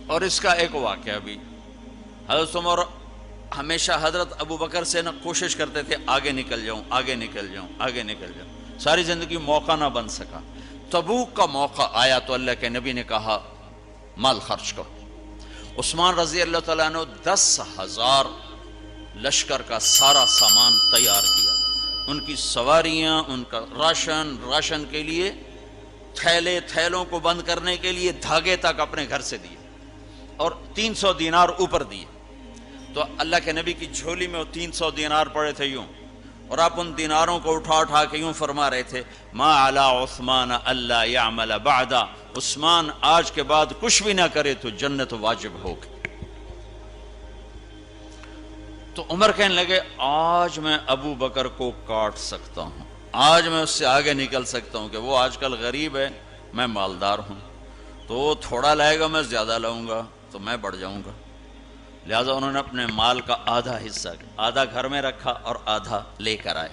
اور اس کا ایک واقعہ بھی، حضرت عمر ہمیشہ حضرت ابو بکر سے کوشش کرتے تھے آگے نکل جاؤں، آگے نکل جاؤں، آگے نکل جاؤں، ساری زندگی موقع نہ بن سکا۔ تبوک کا موقع آیا تو اللہ کے نبی نے کہا مال خرچ کرو۔ عثمان رضی اللہ تعالیٰ نے 10,000 لشکر کا سارا سامان تیار کیا، ان کی سواریاں، ان کا راشن کے لیے تھیلوں کو بند کرنے کے لیے دھاگے تک اپنے گھر سے دیے، اور 300 دینار اوپر دیے۔ تو اللہ کے نبی کی جھولی میں وہ 300 دینار پڑے تھے یوں، اور آپ ان دیناروں کو اٹھا کے یوں فرما رہے تھے ما علی عثمان اللہ یعمل بعدا، عثمان آج کے بعد کچھ بھی نہ کرے تو جنت واجب ہوگی۔ تو عمر کہنے لگے آج میں ابو بکر کو کاٹ سکتا ہوں، آج میں اس سے آگے نکل سکتا ہوں کہ وہ آج کل غریب ہے، میں مالدار ہوں، تو وہ تھوڑا لائے گا میں زیادہ لاؤں گا تو میں بڑھ جاؤں گا۔ لہٰذا انہوں نے اپنے مال کا آدھا حصہ، آدھا گھر میں رکھا اور آدھا لے کر آئے۔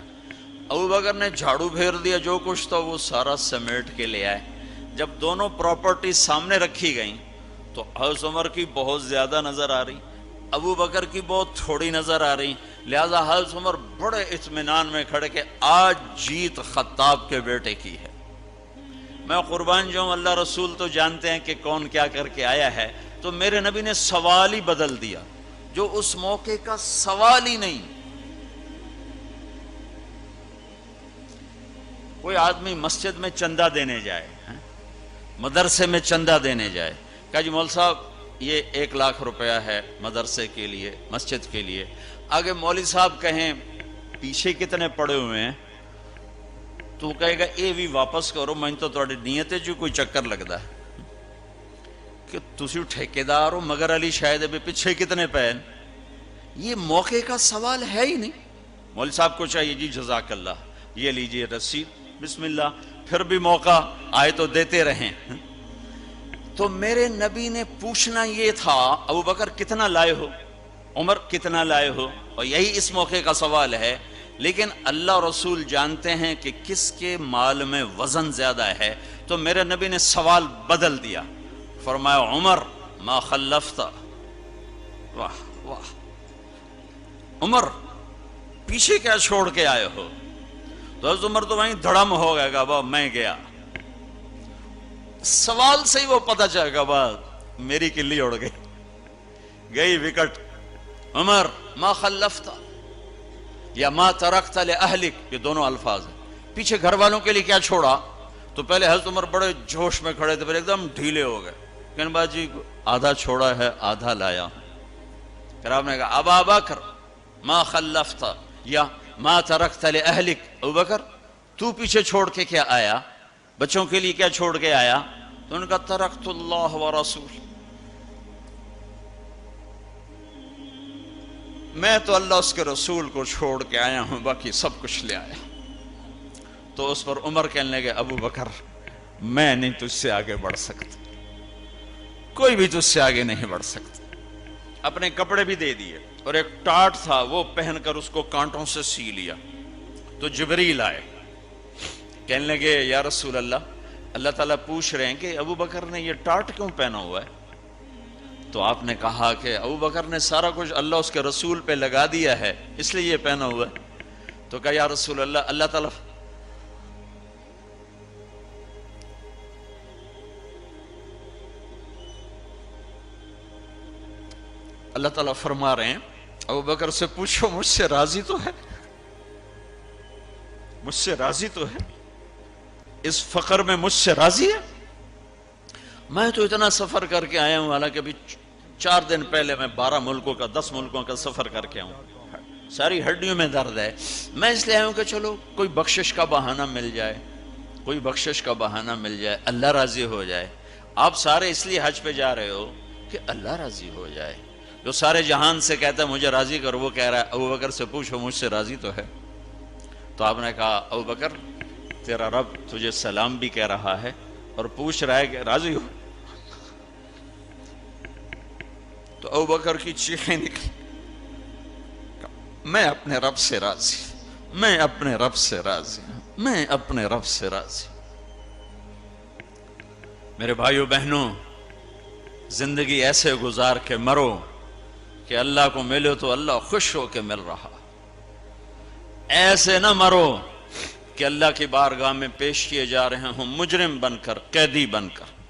ابو بکر نے جھاڑو پھیر دیا، جو کچھ تھا وہ سارا سمیٹ کے لے آئے۔ جب دونوں پراپرٹی سامنے رکھی گئیں تو حضرت عمر کی بہت زیادہ نظر آ رہی، ابو بکر کی بہت تھوڑی نظر آ رہی۔ لہٰذا حضرت عمر بڑے اطمینان میں کھڑے کہ آج جیت خطاب کے بیٹے کی ہے۔ میں قربان جاؤں، اللہ رسول تو جانتے ہیں کہ کون کیا کر کے آیا ہے، تو میرے نبی نے سوال ہی بدل دیا جو اس موقع کا سوال ہی نہیں۔ کوئی آدمی مسجد میں چندہ دینے جائے، مدرسے میں چندہ دینے جائے، کہا جی مول صاحب یہ 1,00,000 روپیہ ہے مدرسے کے لیے، مسجد کے لیے۔ آگے مولوی صاحب کہیں پیچھے کتنے پڑے ہوئے ہیں، تو کہے گا اے بھی واپس کرو، میں تو تھوڑی نیت ہے جو کوئی چکر لگتا ہے کہ تسی ٹھیکیدار ہو، مگر علی شاید ابھی پیچھے کتنے پین۔ یہ موقع کا سوال ہے ہی نہیں۔ مولوی صاحب کو چاہیے جی جزاک اللہ، یہ لیجئے رسید، بسم اللہ، پھر بھی موقع آئے تو دیتے رہیں۔ تو میرے نبی نے پوچھنا یہ تھا ابو بکر کتنا لائے ہو، عمر کتنا لائے ہو، اور یہی اس موقع کا سوال ہے۔ لیکن اللہ رسول جانتے ہیں کہ کس کے مال میں وزن زیادہ ہے، تو میرے نبی نے سوال بدل دیا، فرمایا عمر ما خلفت، واہ واہ، عمر پیچھے کیا چھوڑ کے آئے ہو؟ تو حضرت عمر تو وہیں دھڑم ہو گئے گا، با میں گیا، سوال سے ہی وہ پتہ چلے گا، با میری کلی اڑ گئی وکٹ۔ عمر ما خلفت یا ما ترکت لأہلک، یہ دونوں الفاظ ہیں، پیچھے گھر والوں کے لیے کیا چھوڑا؟ تو پہلے حضرت عمر بڑے جوش میں کھڑے تھے، پھر ایک دم ڈھیلے ہو گئے، کہنے باجی آدھا چھوڑا ہے آدھا لایا ہوں۔ پھر آپ نے کہا ابا بکر ما خلفت یا ما ترکت لأہلک، ابو بکر تو پیچھے چھوڑ کے کیا آیا، بچوں کے لیے کیا چھوڑ کے آیا؟ تو انہوں نے کہا ترکت اللہ ورسول، میں تو اللہ اس کے رسول کو چھوڑ کے آیا ہوں، باقی سب کچھ لے آیا۔ تو اس پر عمر کہنے لگے ابو بکر میں نہیں تجھ سے آگے بڑھ سکتا، کوئی بھی تجھ سے آگے نہیں بڑھ سکتا۔ اپنے کپڑے بھی دے دیے، اور ایک ٹاٹ تھا وہ پہن کر اس کو کانٹوں سے سی لیا۔ تو جبریل آئے، کہنے لگے یا رسول اللہ، اللہ تعالیٰ پوچھ رہے ہیں کہ ابو بکر نے یہ ٹاٹ کیوں پہنا ہوا ہے؟ تو آپ نے کہا کہ ابو بکر نے سارا کچھ اللہ اس کے رسول پہ لگا دیا ہے، اس لیے یہ پہنا ہوا ہے۔ تو کہا یا رسول اللہ، اللہ تعالیٰ فرما رہے ہیں ابو بکر سے پوچھو مجھ سے راضی تو ہے، مجھ سے راضی تو ہے، اس فقر میں مجھ سے راضی ہے؟ میں تو اتنا سفر کر کے آیا ہوں، حالانکہ ابھی 4 دن پہلے میں 12 ملکوں کا 10 ملکوں کا سفر کر کے آؤں، ساری ہڈیوں میں درد ہے، میں اس لیے آیا ہوں کہ چلو کوئی بخشش کا بہانہ مل جائے، کوئی بخشش کا بہانہ مل جائے، اللہ راضی ہو جائے۔ آپ سارے اس لیے حج پہ جا رہے ہو کہ اللہ راضی ہو جائے۔ جو سارے جہان سے کہتا ہے مجھے راضی کر، وہ کہہ رہا ہے ابو بکر سے پوچھو مجھ سے راضی تو ہے۔ تو آپ نے کہا ابو بکر تیرا رب تجھے سلام بھی کہہ رہا ہے اور پوچھ رہا ہے کہ راضی ہو؟ تو ابو بکر کی چیخیں نکلی، میں اپنے رب سے راضی، میں اپنے رب سے راضی، میں اپنے رب سے راضی۔ میرے بھائیو بہنوں، زندگی ایسے گزار کے مرو کہ اللہ کو ملو تو اللہ خوش ہو کے مل رہا، ایسے نہ مرو کہ اللہ کی بارگاہ میں پیش کیے جا رہے ہوں مجرم بن کر، قیدی بن کر۔